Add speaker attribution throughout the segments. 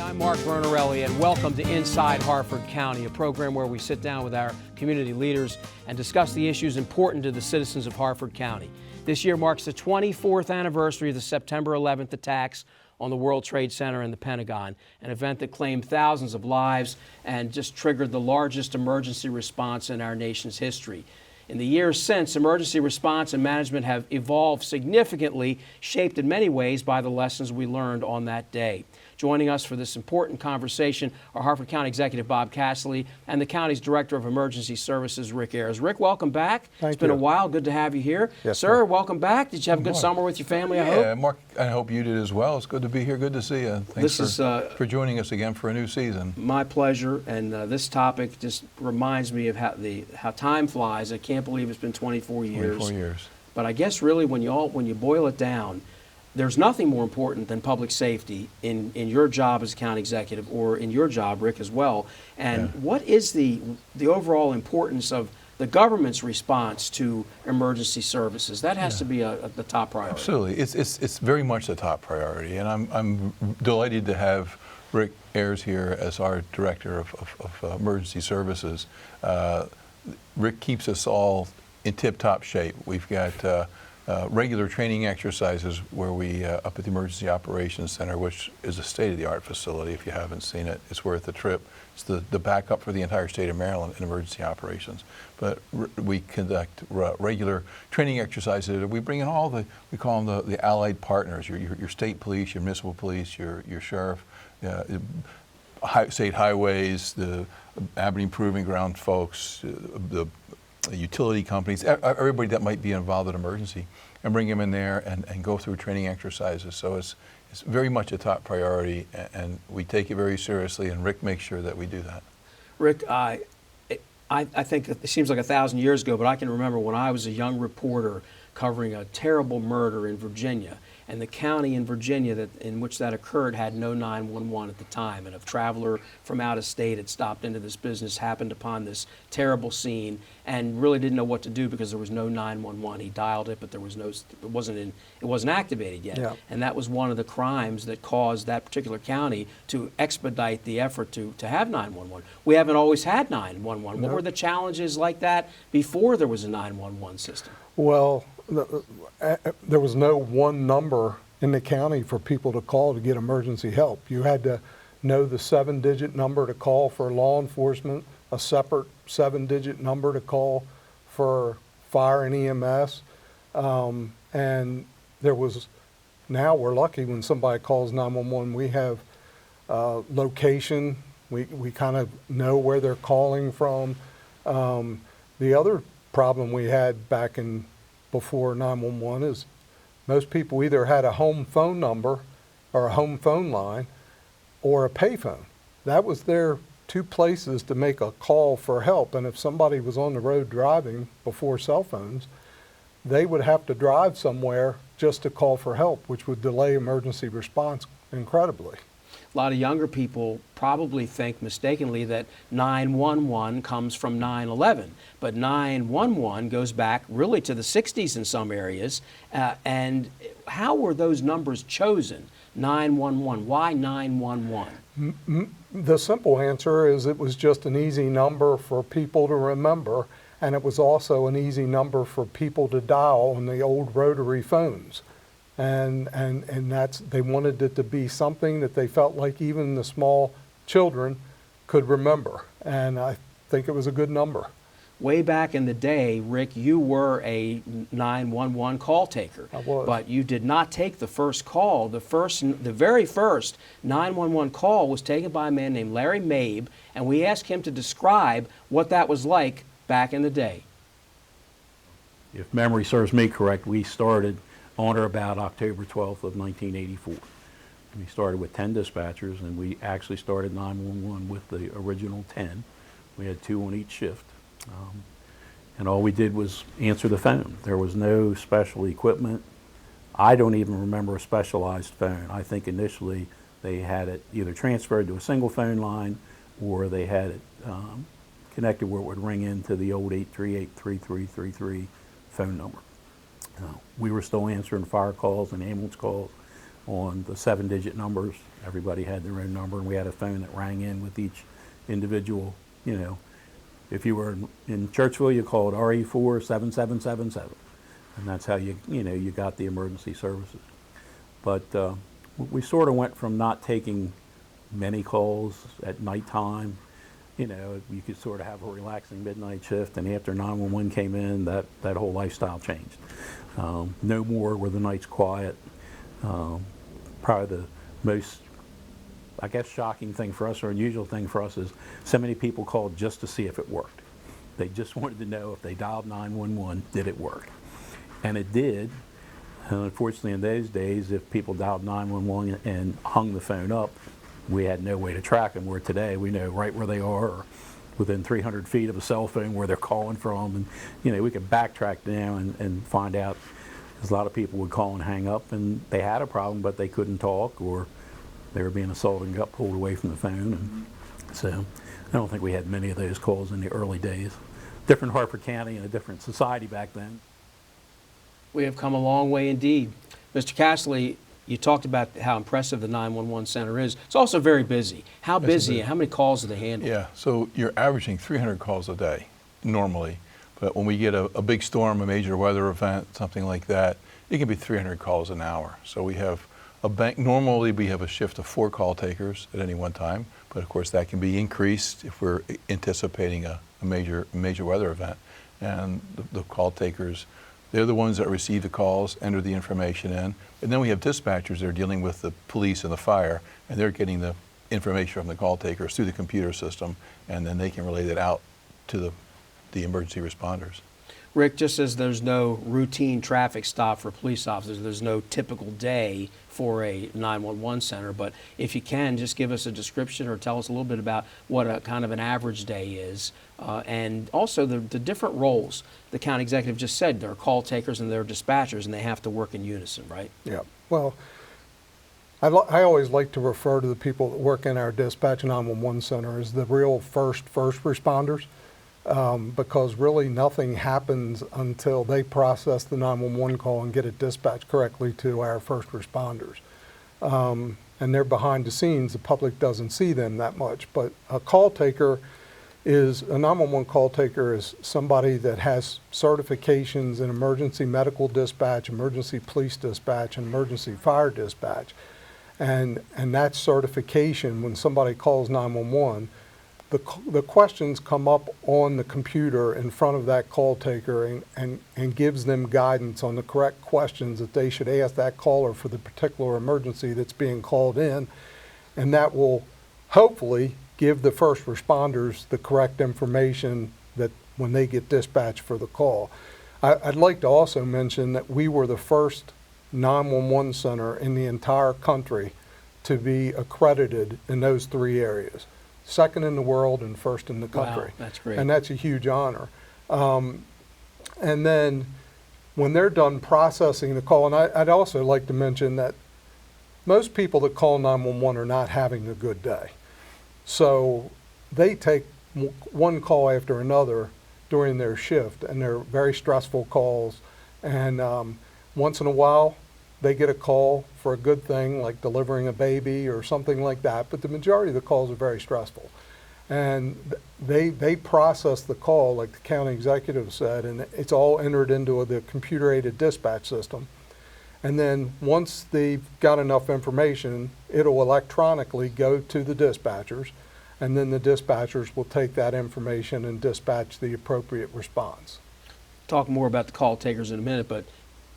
Speaker 1: I'm Mark Vernarelli, and welcome to Inside Harford County, a program where we sit down with our community leaders and discuss the issues important to the citizens of Harford County. This year marks the 24th anniversary of the September 11th attacks on the World Trade Center and the Pentagon, an event that claimed thousands of lives and just triggered the largest emergency response in our nation's history. In the years since, emergency response and management have evolved significantly, shaped in many ways by the lessons we learned on that day. Joining us for this important conversation are Harford County Executive Bob Cassilly and the county's Director of Emergency Services, Rick Ayers. Rick, welcome back.
Speaker 2: Thank you.
Speaker 1: It's been a while. Good to have you here.
Speaker 2: Yes,
Speaker 1: sir, welcome back. Did you have a good summer with your family, I hope?
Speaker 3: Yeah, Mark, I hope you did as well. It's good to be here. Good to see you. Thanks for joining us again for a new season.
Speaker 1: My pleasure. And this topic just reminds me of how time flies. I can't believe it's been 24 years.
Speaker 3: 24 years.
Speaker 1: But I guess really when you boil it down, there's nothing more important than public safety in your job as a county executive, or in your job, Rick, as well. And what is the overall importance of the government's response to emergency services? That has to be the top priority.
Speaker 3: Absolutely. It's very much the top priority. And I'm delighted to have Rick Ayers here as our Director of Emergency Services. Rick keeps us all in tip-top shape. We've got regular training exercises where we, up at the Emergency Operations Center, which is a state-of-the-art facility. If you haven't seen it, it's worth the trip. It's the backup for the entire state of Maryland in emergency operations. But we conduct regular training exercises. We bring in all we call them the allied partners, your state police, your municipal police, your sheriff, state highways, the Aberdeen Proving Ground folks, the utility companies, everybody that might be involved in emergency, and bring them in there and go through training exercises. So it's very much a top priority, and we take it very seriously, and Rick makes sure that we do that.
Speaker 1: Rick, I think it seems like 1,000 years ago, but I can remember when I was a young reporter covering a terrible murder in Virginia, and the county in Virginia in which that occurred had no 911 at the time. And a traveler from out of state had stopped into this business, happened upon this terrible scene, and really didn't know what to do because there was no 911. He dialed it, but there was it wasn't activated yet. Yeah. And that was one of the crimes that caused that particular county to expedite the effort to have 911. We haven't always had 911. What were the challenges like that before there was a 911 system?
Speaker 2: Well, there was no one number in the county for people to call to get emergency help. You had to know the 7-digit number to call for law enforcement, a separate 7-digit number to call for fire and EMS. And there was, now we're lucky when somebody calls 911, we have location. We kind of know where they're calling from. The other problem we had back in before 911 is most people either had a home phone number or a home phone line or a payphone. That was their two places to make a call for help. And if somebody was on the road driving before cell phones, they would have to drive somewhere just to call for help, which would delay emergency response incredibly.
Speaker 1: A lot of younger people probably think mistakenly that 911 comes from 9/11, but 911 goes back really to the 60s in some areas. And how were those numbers chosen? 911, why 911?
Speaker 2: The simple answer is it was just an easy number for people to remember, and it was also an easy number for people to dial on the old rotary phones. And they wanted it to be something that they felt like even the small children could remember. And I think it was a good number.
Speaker 1: Way back in the day, Rick, you were a 911 call taker.
Speaker 2: I was.
Speaker 1: But you did not take the first call. The very first 911 call was taken by a man named Larry Mabe, and we asked him to describe what that was like back in the day.
Speaker 4: If memory serves me correct, we started on or about October 12th of 1984. We started with 10 dispatchers, and we actually started 911 with the original 10. We had 2 on each shift. And all we did was answer the phone. There was no special equipment. I don't even remember a specialized phone. I think initially they had it either transferred to a single phone line, or they had it connected where it would ring into the old 838-3333 phone number. We were still answering fire calls and ambulance calls on the 7-digit numbers. Everybody had their own number, and we had a phone that rang in with each individual. You know, if you were in Churchville, you called RE4 7777, and that's how you got the emergency services. But we sort of went from not taking many calls at nighttime. You know, you could sort of have a relaxing midnight shift, and after 911 came in, that whole lifestyle changed. No more were the nights quiet. Probably the most, I guess, shocking thing for us or unusual thing for us is so many people called just to see if it worked. They just wanted to know if they dialed 911, did it work? And it did. Unfortunately, in those days, if people dialed 911 and hung the phone up, we had no way to track them, where today we know right where they are, or within 300 feet of a cell phone where they're calling from. And, you know, we could backtrack down and find out, because a lot of people would call and hang up, and they had a problem, but they couldn't talk, or they were being assaulted and got pulled away from the phone. And so I don't think we had many of those calls in the early days. Different Harford County and a different society back then.
Speaker 1: We have come a long way indeed. Mr. Cassilly, you talked about how impressive the 911 center is. It's also very busy. How busy and how many calls do they handle?
Speaker 3: Yeah, so you're averaging 300 calls a day normally, but when we get a big storm, a major weather event, something like that, it can be 300 calls an hour. So we have a bank, normally we have a shift of 4 call takers at any one time, but of course that can be increased if we're anticipating a major weather event. And the call takers, they're the ones that receive the calls, enter the information in, and then we have dispatchers that are dealing with the police and the fire, and they're getting the information from the call takers through the computer system, and then they can relay that out to the emergency responders.
Speaker 1: Rick, just as there's no routine traffic stop for police officers, there's no typical day for a 911 center, but if you can, just give us a description or tell us a little bit about what a kind of an average day is, and also the different roles. The county executive just said there are call takers and there are dispatchers, and they have to work in unison, right?
Speaker 2: Yeah, well, I always like to refer to the people that work in our dispatch 911 center as the real first responders. Because really nothing happens until they process the 911 call and get it dispatched correctly to our first responders. And they're behind the scenes. The public doesn't see them that much. But a 911 call taker is somebody that has certifications in emergency medical dispatch, emergency police dispatch, and emergency fire dispatch. And that certification, when somebody calls 911, the questions come up on the computer in front of that call taker and gives them guidance on the correct questions that they should ask that caller for the particular emergency that's being called in. And that will hopefully give the first responders the correct information that when they get dispatched for the call. I'd like to also mention that we were the first 911 center in the entire country to be accredited in those 3 areas. Second in the world and first in the country.
Speaker 1: Wow, that's great.
Speaker 2: And that's a huge honor. And then when they're done processing the call, and I'd also like to mention that most people that call 911 are not having a good day. So they take one call after another during their shift, and they're very stressful calls. And once in a while, they get a call for a good thing, like delivering a baby or something like that, but the majority of the calls are very stressful. And they process the call, like the county executive said, and it's all entered into the computer-aided dispatch system. And then once they've got enough information, it'll electronically go to the dispatchers, and then the dispatchers will take that information and dispatch the appropriate response.
Speaker 1: Talk more about the call takers in a minute, but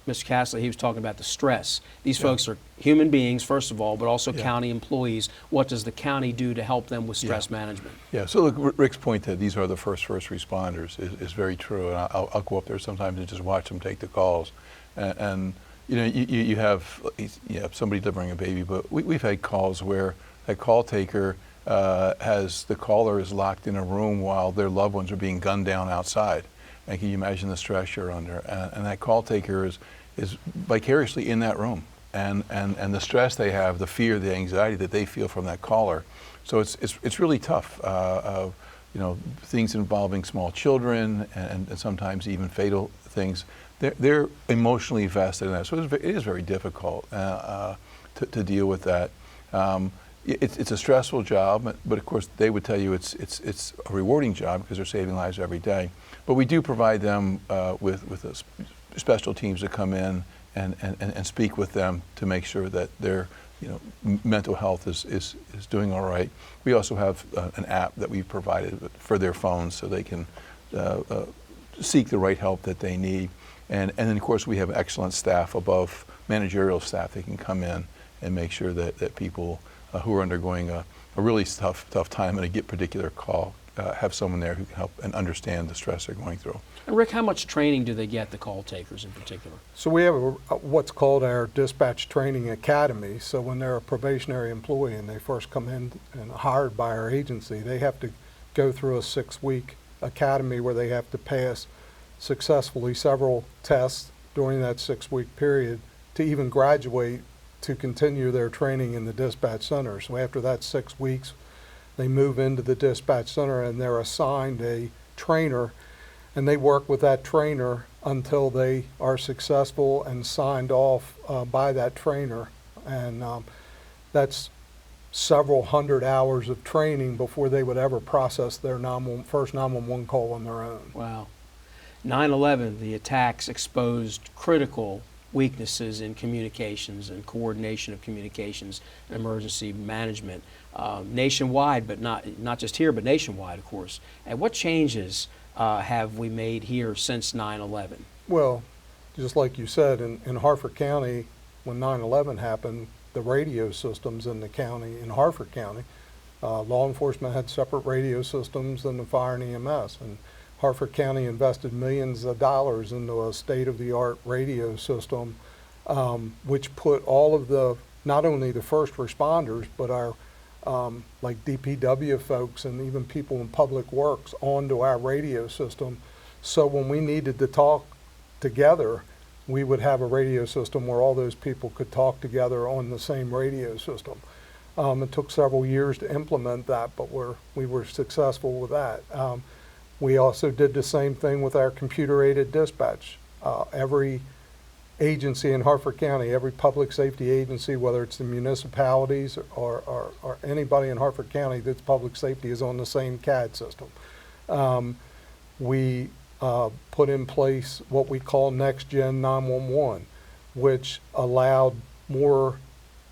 Speaker 1: Mr. Cassilly, he was talking about the stress. These folks are human beings, first of all, but also county employees. What does the county do to help them with stress management?
Speaker 3: Yeah, so look, Rick's point that these are the first responders is very true. And I'll go up there sometimes and just watch them take the calls. And you know, you have somebody delivering a baby, but we've had calls where a call taker the caller is locked in a room while their loved ones are being gunned down outside. And can you imagine the stress you're under? And that call taker is vicariously in that room. And the stress they have, the fear, the anxiety that they feel from that caller. So it's really tough. You know, things involving small children and sometimes even fatal things. They're emotionally vested in that. So it is very difficult. to deal with that. It's a stressful job, but of course they would tell you it's a rewarding job because they're saving lives every day. But we do provide them with special teams that come in and speak with them to make sure that their mental health is doing all right. We also have an app that we provided for their phones so they can seek the right help that they need. And then of course we have excellent staff above managerial staff that can come in and make sure that people who are undergoing a really tough time and a particular call have someone there who can help and understand the stress they're going through.
Speaker 1: And Rick, how much training do they get, the call takers in particular?
Speaker 2: So we have what's called our Dispatch Training Academy. So when they're a probationary employee and they first come in and hired by our agency, they have to go through a 6-week academy where they have to pass successfully several tests during that 6-week period to even graduate to continue their training in the dispatch center. So after that 6 weeks, they move into the dispatch center and they're assigned a trainer, and they work with that trainer until they are successful and signed off by that trainer. And that's several hundred hours of training before they would ever process their first 911 call on their own.
Speaker 1: Wow. 9/11, the attacks exposed critical weaknesses in communications and coordination of communications and emergency management nationwide, but not just here, but nationwide, of course. And what changes have we made here since 9/11?
Speaker 2: Well, just like you said, in Harford County, when 9/11 happened, the radio systems in the county, in Harford County, law enforcement had separate radio systems than the fire and EMS. And Harford County invested millions of dollars into a state-of-the-art radio system, which put all of not only the first responders, but our like DPW folks and even people in public works onto our radio system. So when we needed to talk together, we would have a radio system where all those people could talk together on the same radio system. It took several years to implement that, but we were successful with that. We also did the same thing with our computer-aided dispatch. Every agency in Harford County, every public safety agency, whether it's the municipalities or anybody in Harford County that's public safety, is on the same CAD system. We put in place what we call Next Gen 911, which allowed more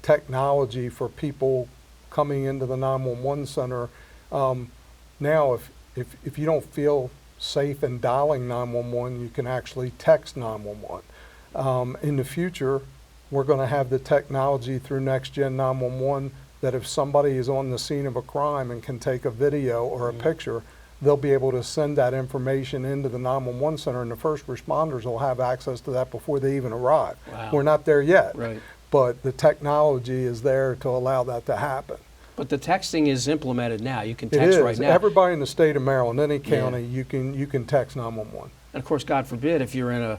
Speaker 2: technology for people coming into the 911 center. Now, if you don't feel safe in dialing 911, you can actually text 911. In the future, we're going to have the technology through Next Gen 911 that if somebody is on the scene of a crime and can take a video or a picture, they'll be able to send that information into the 911 center, and the first responders will have access to that before they even arrive.
Speaker 1: Wow.
Speaker 2: We're not there yet,
Speaker 1: Right.
Speaker 2: but the technology is there to allow that to happen.
Speaker 1: But the texting is implemented now. You can
Speaker 2: It
Speaker 1: text
Speaker 2: is.
Speaker 1: right now.
Speaker 2: Everybody in the state of Maryland, any county, you can text 911.
Speaker 1: And of course, God forbid, if you're in a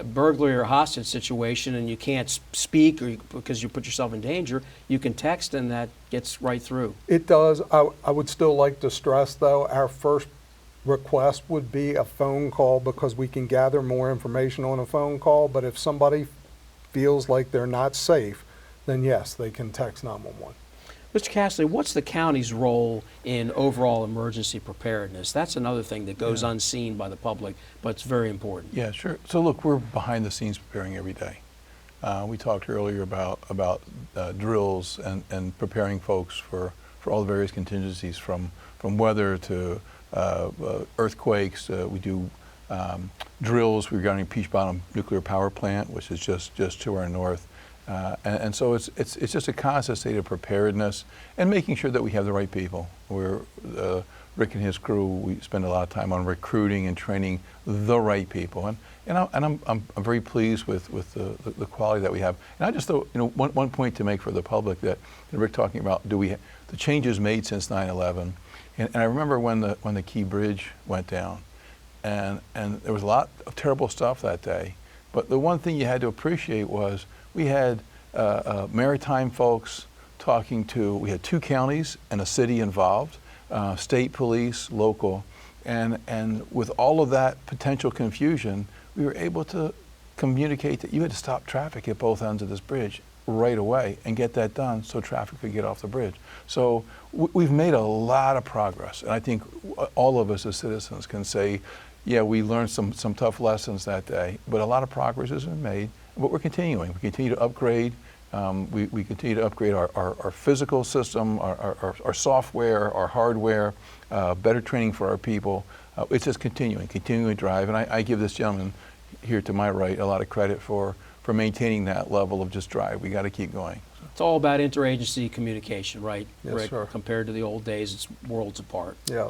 Speaker 1: burglary or hostage situation and you can't speak or because you put yourself in danger, you can text and that gets right through.
Speaker 2: It does. I would still like to stress, though, our first request would be a phone call because we can gather more information on a phone call. But if somebody feels like they're not safe, then yes, they can text 911.
Speaker 1: Mr. Cassilly, what's the county's role in overall emergency preparedness? That's another thing that goes unseen by the public, but it's very important.
Speaker 3: Yeah, sure. So look, we're behind the scenes preparing every day. We talked earlier about drills and preparing folks for all the various contingencies from weather to earthquakes. We do drills regarding Peach Bottom Nuclear Power Plant, which is just to our north. And so it's just a constant state of preparedness and making sure that we have the right people. Rick and his crew, we spend a lot of time on recruiting and training the right people. And I'm very pleased with the quality that we have. And I just thought, one point to make for the public that Rick talking about, the changes made since 9/11. And I remember when the Key Bridge went down, and there was a lot of terrible stuff that day. But the one thing you had to appreciate was we had maritime folks we had 2 counties and a city involved, state police, local, and with all of that potential confusion, we were able to communicate that you had to stop traffic at both ends of this bridge right away and get that done so traffic could get off the bridge. So we've made a lot of progress, and I think all of us as citizens can say, yeah, we learned some tough lessons that day, but a lot of progress has been made, but we're continuing. We continue to upgrade. We continue to upgrade our physical system, our software, our hardware, better training for our people. It's just continuing to drive, and I give this gentleman here to my right a lot of credit for maintaining that level of just drive. We got to keep going.
Speaker 1: It's all about interagency communication, right,
Speaker 2: Yes,
Speaker 1: Rick?
Speaker 2: sir.
Speaker 1: Compared to the old days, it's worlds apart.
Speaker 2: Yeah.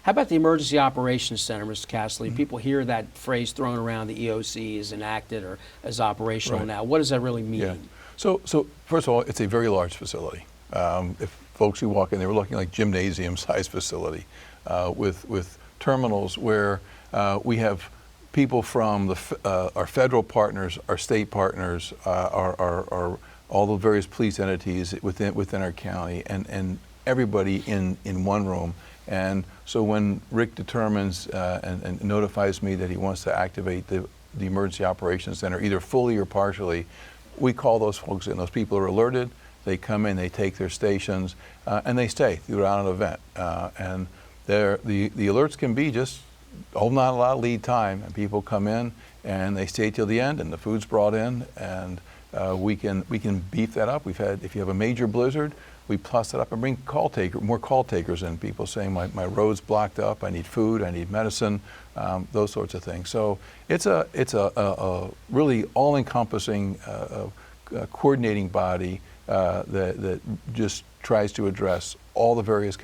Speaker 1: How about the Emergency Operations Center, Mr. Cassilly? People hear that phrase thrown around, the EOC is enacted or is operational
Speaker 3: Right.
Speaker 1: now. What does that really mean?
Speaker 3: Yeah. So first of all, it's a very large facility. If folks who walk in, they were looking like gymnasium-sized facility with terminals where we have people from our federal partners, our state partners, our all the various police entities within our county, and everybody in one room. And so when Rick determines and notifies me that he wants to activate the Emergency Operations Center, either fully or partially, we call those folks in. Those people are alerted. They come in, they take their stations, and they stay throughout an event. And the alerts can be just not a lot of lead time, and people come in and they stay till the end, and the food's brought in, and we can beef that up. If you have a major blizzard, we plus it up and bring more call takers in. People saying my road's blocked up, I need food, I need medicine, those sorts of things. So it's a really all-encompassing coordinating body that just tries to address all the various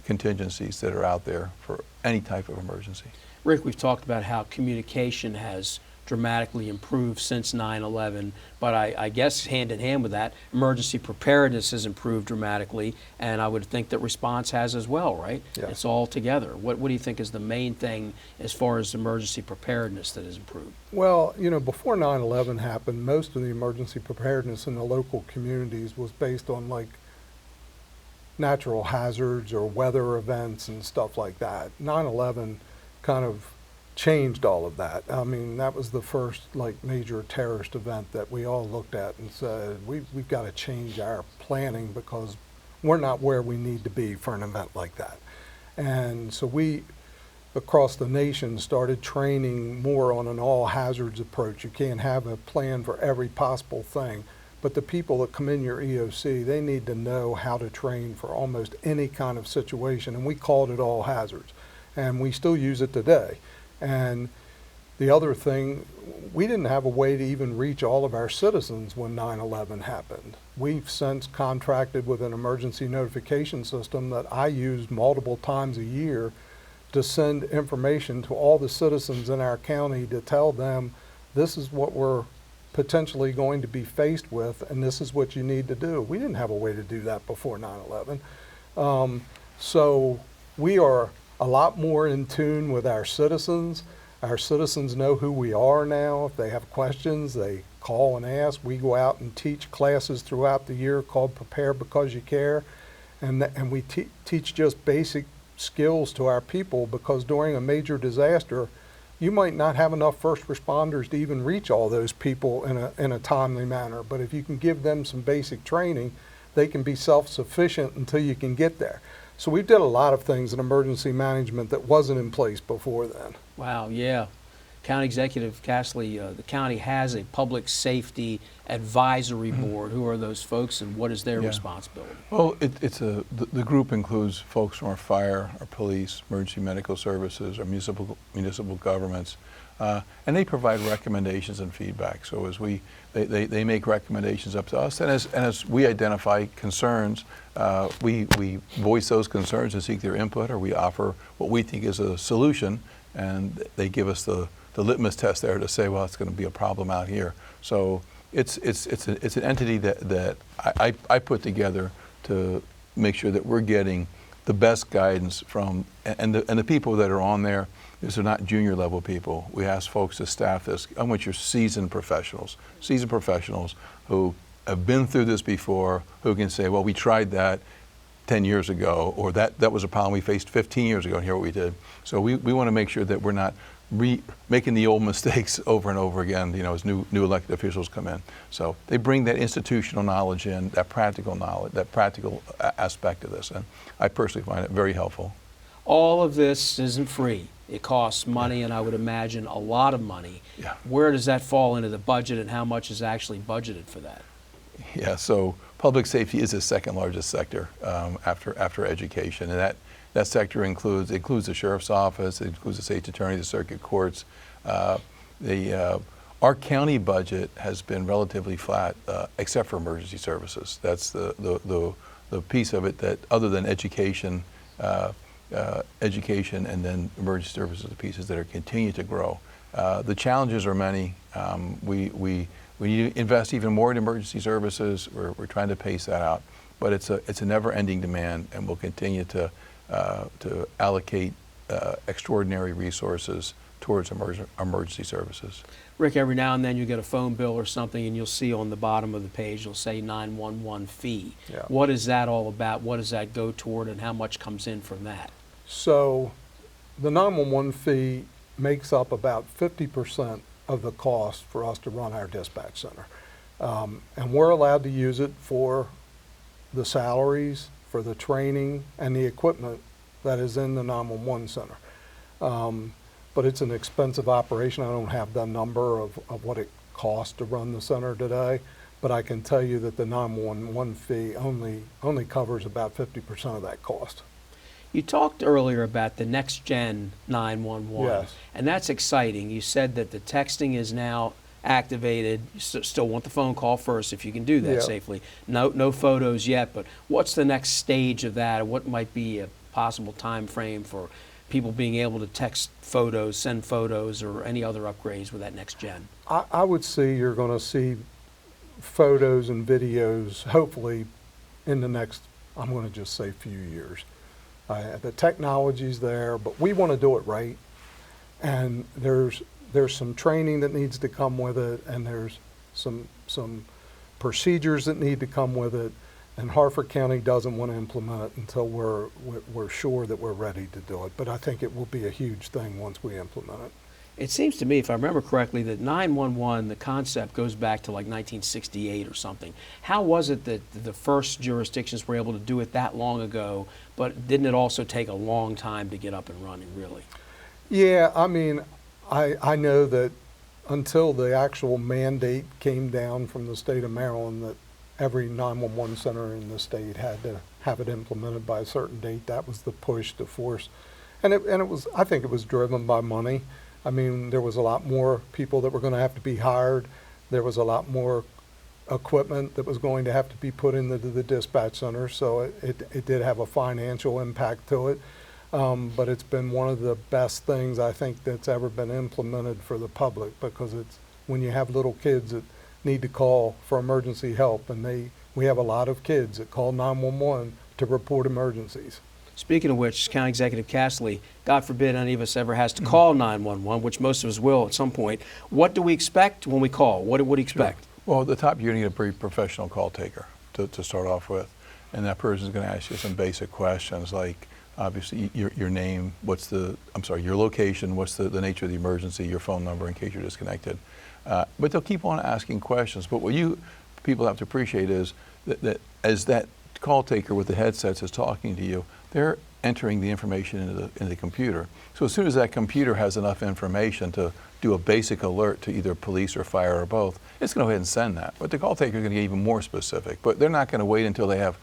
Speaker 3: contingencies that are out there for any type of emergency.
Speaker 1: Rick, we've talked about how communication has dramatically improved since 9/11, but I guess hand in hand with that, emergency preparedness has improved dramatically, and I would think that response has as well, right?
Speaker 2: Yeah.
Speaker 1: It's all together. What do you think is the main thing as far as emergency preparedness that has improved?
Speaker 2: Well, before 9/11 happened, most of the emergency preparedness in the local communities was based on like natural hazards or weather events and stuff like that. 9/11 kind of changed all of that. I mean, that was the first like major terrorist event that we all looked at and said, we've got to change our planning because we're not where we need to be for an event like that. And so we, across the nation, started training more on an all hazards approach. You can't have a plan for every possible thing, but the people that come in your EOC, they need to know how to train for almost any kind of situation, and we called it all hazards. And we still use it today. And the other thing, we didn't have a way to even reach all of our citizens when 9/11 happened. We've since contracted with an emergency notification system that I use multiple times a year to send information to all the citizens in our county to tell them this is what we're potentially going to be faced with and this is what you need to do. We didn't have a way to do that before 9/11. So we are a lot more in tune with our citizens. Our citizens know who we are now. If they have questions, they call and ask. We go out and teach classes throughout the year called Prepare Because You Care. And we teach just basic skills to our people because during a major disaster, you might not have enough first responders to even reach all those people in a timely manner. But if you can give them some basic training, they can be self-sufficient until you can get there. So we did a lot of things in emergency management that wasn't in place before then.
Speaker 1: Wow, yeah. County Executive Cassilly, the county has a public safety advisory board. Who are those folks and what is their responsibility?
Speaker 3: Well, the group includes folks from our fire, our police, emergency medical services, our municipal governments, and they provide recommendations and feedback. So as they make recommendations up to us, and as we identify concerns, we voice those concerns and seek their input, or we offer what we think is a solution, and they give us the litmus test there to say, well, it's going to be a problem out here. So it's an entity that I put together to make sure that we're getting the best guidance from, and the people that are on there, these are not junior level people. We ask folks to staff this. I want your seasoned professionals who have been through this before, who can say, well, we tried that 10 years ago, or that was a problem we faced 15 years ago, and here what we did. So we want to make sure that we're not making the old mistakes over and over again, as new elected officials come in. So they bring that institutional knowledge in, that practical knowledge, that practical aspect of this. And I personally find it very helpful.
Speaker 1: All of this isn't free. It costs money, and I would imagine a lot of money.
Speaker 3: Yeah.
Speaker 1: Where does that fall into the budget, and how much is actually budgeted for that?
Speaker 3: Yeah, so public safety is the second largest sector after education, and that sector includes the sheriff's office, it includes the state's attorney, the circuit courts. Our county budget has been relatively flat, except for emergency services. That's the piece of it that, other than education, and then emergency services, the pieces that are continue to grow. The challenges are many. We need to invest even more in emergency services. We're trying to pace that out, but it's a never-ending demand, and we'll continue to allocate extraordinary resources towards emergency services.
Speaker 1: Rick, every now and then you get a phone bill or something, and you'll see on the bottom of the page, you'll say 911 fee.
Speaker 2: Yeah.
Speaker 1: What is that all about? What does that go toward, and how much comes in from that?
Speaker 2: So the 911 fee makes up about 50% of the cost for us to run our dispatch center. And we're allowed to use it for the salaries, for the training, and the equipment that is in the 911 center. But it's an expensive operation. I don't have the number of what it costs to run the center today, but I can tell you that the 911 fee only covers about 50% of that cost.
Speaker 1: You talked earlier about the next gen 911,
Speaker 2: Yes.
Speaker 1: and that's exciting. You said that the texting is now activated. You still want the phone call first if you can do that
Speaker 2: Yeah.
Speaker 1: safely. No photos yet, but what's the next stage of that? What might be a possible time frame for people being able to text photos, send photos, or any other upgrades with that next gen?
Speaker 2: I would say you're going to see photos and videos hopefully in the next, I'm going to just say, few years. The technology's there, but we want to do it right. And there's some training that needs to come with it, and there's some procedures that need to come with it. And Harford County doesn't want to implement it until we're sure that we're ready to do it. But I think it will be a huge thing once we implement it.
Speaker 1: It seems to me, if I remember correctly, that 911, the concept goes back to like 1968 or something. How was it that the first jurisdictions were able to do it that long ago, but didn't it also take a long time to get up and running, really?
Speaker 2: Yeah, I mean, I know that until the actual mandate came down from the state of Maryland that every 911 center in the state had to have it implemented by a certain date, that was the push to force. And it was, I think it was driven by money. I mean, there was a lot more people that were going to have to be hired. There was a lot more equipment that was going to have to be put into the dispatch center, so it did have a financial impact to it. But it's been one of the best things I think that's ever been implemented for the public, because it's when you have little kids that need to call for emergency help, and we have a lot of kids that call 911 to report emergencies.
Speaker 1: Speaking of which, County Executive Cassilly, God forbid any of us ever has to call 911, which most of us will at some point. What do we expect when we call? What do you expect?
Speaker 3: Well, at the top, you're going to need a very professional call taker to start off with. And that person is going to ask you some basic questions like, obviously, your name, your location, what's the nature of the emergency, your phone number in case you're disconnected. But they'll keep on asking questions. But what people have to appreciate is that as that call taker with the headsets is talking to you, they're entering the information into the computer. So as soon as that computer has enough information to do a basic alert to either police or fire or both, it's going to go ahead and send that. But the call taker is going to get even more specific. But they're not going to wait until they have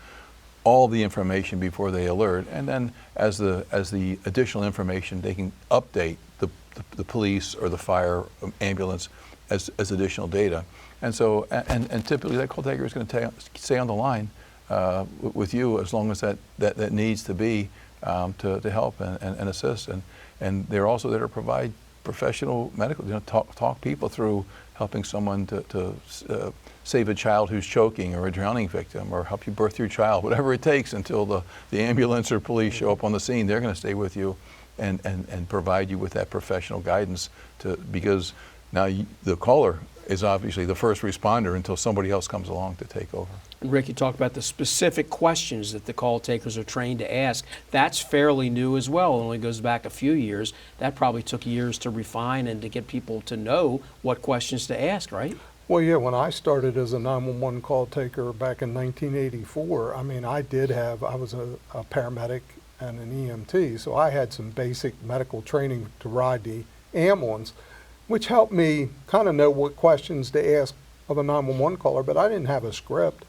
Speaker 3: all the information before they alert. And then as the additional information, they can update the police or the fire ambulance as additional data. And so, and typically that call taker is going to stay on the line with you as long as that needs to be to help and assist. And they're also there to provide professional medical, talk people through helping someone to save a child who's choking or a drowning victim, or help you birth your child, whatever it takes until the ambulance or police show up on the scene. They're going to stay with you and provide you with that professional guidance because now the caller is obviously the first responder until somebody else comes along to take over.
Speaker 1: And Rick, you talked about the specific questions that the call takers are trained to ask. That's fairly new as well. It only goes back a few years. That probably took years to refine and to get people to know what questions to ask, right?
Speaker 2: Well, yeah, when I started as a 911 call taker back in 1984, I mean, I was a paramedic and an EMT, so I had some basic medical training to ride the ambulance, which helped me kind of know what questions to ask of a 911 caller, but I didn't have a script.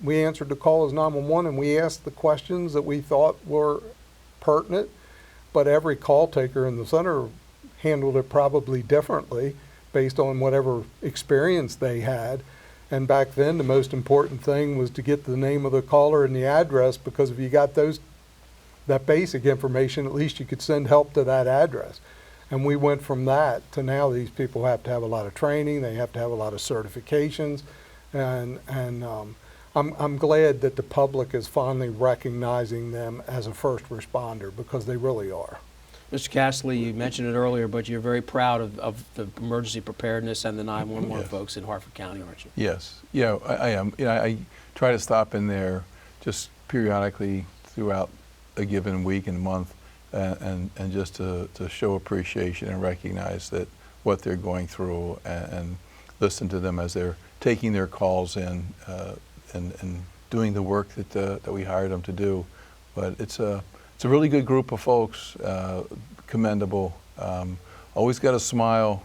Speaker 2: We answered the call as 911 and we asked the questions that we thought were pertinent, but every call taker in the center handled it probably differently based on whatever experience they had. And back then, the most important thing was to get the name of the caller and the address, because if you got that basic information, at least you could send help to that address. And we went from that to now these people have to have a lot of training, they have to have a lot of certifications, and I'm glad that the public is finally recognizing them as a first responder, because they really are.
Speaker 1: Mr. Cassilly, you mentioned it earlier, but you're very proud of the emergency preparedness and the 911
Speaker 3: Yes.
Speaker 1: folks in Harford County, aren't you?
Speaker 3: Yes, yeah, I am. You know, I try to stop in there just periodically throughout a given week and month, and just to show appreciation and recognize that what they're going through, and listen to them as they're taking their calls in, and doing the work that we hired them to do. But it's a really good group of folks, commendable. Always got a smile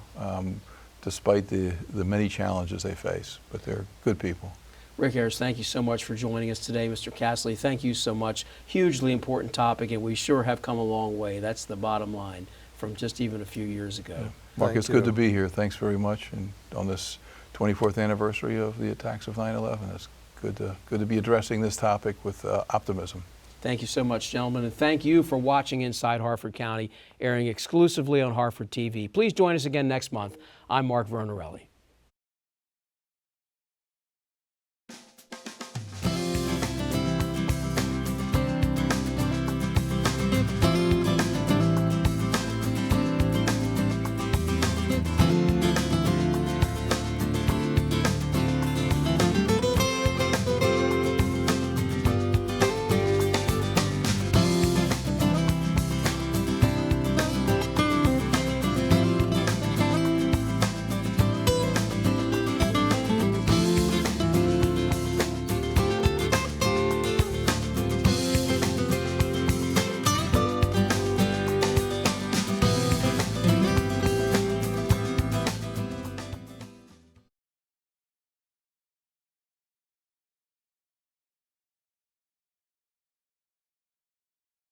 Speaker 3: despite the many challenges they face, but they're good people.
Speaker 1: Rick Ayers, thank you so much for joining us today. Mr. Cassilly, thank you so much. Hugely important topic, and we sure have come a long way. That's the bottom line from just even a few years ago.
Speaker 3: Yeah. Mark,
Speaker 2: Thank
Speaker 3: it's good
Speaker 2: you.
Speaker 3: to be here. Thanks very much. And on this 24th anniversary of the attacks of 9/11, it's good to be addressing this topic with optimism.
Speaker 1: Thank you so much, gentlemen, and thank you for watching Inside Harford County, airing exclusively on Harford TV. Please join us again next month. I'm Mark Vernarelli.